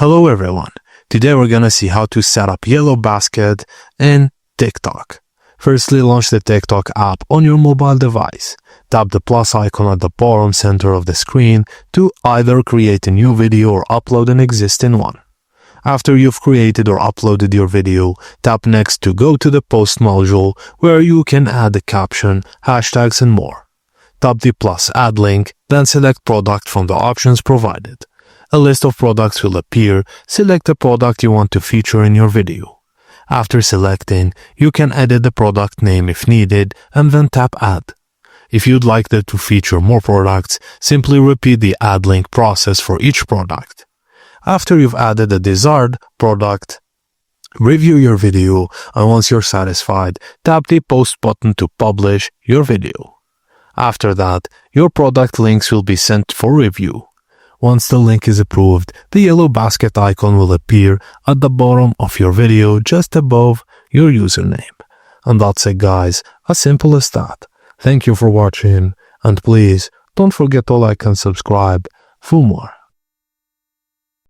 Hello everyone, today we're gonna see how to set up yellow basket in TikTok. Firstly, launch the TikTok app on your mobile device. Tap the plus icon at the bottom center of the screen to either create a new video or upload an existing one. After you've created or uploaded your video, tap next to go to the post module where you can add a caption, hashtags and more. Tap the plus add link, then select product from the options provided. A list of products will appear. Select the product you want to feature in your video. After selecting, you can edit the product name if needed and then tap add. If you'd like to feature more products, simply repeat the add link process for each product. After you've added a desired product, review your video, and once you're satisfied, tap the post button to publish your video. After that, your product links will be sent for review. Once the link is approved, the yellow basket icon will appear at the bottom of your video just above your username. And that's it guys, as simple as that. Thank you for watching, and please don't forget to like and subscribe for more.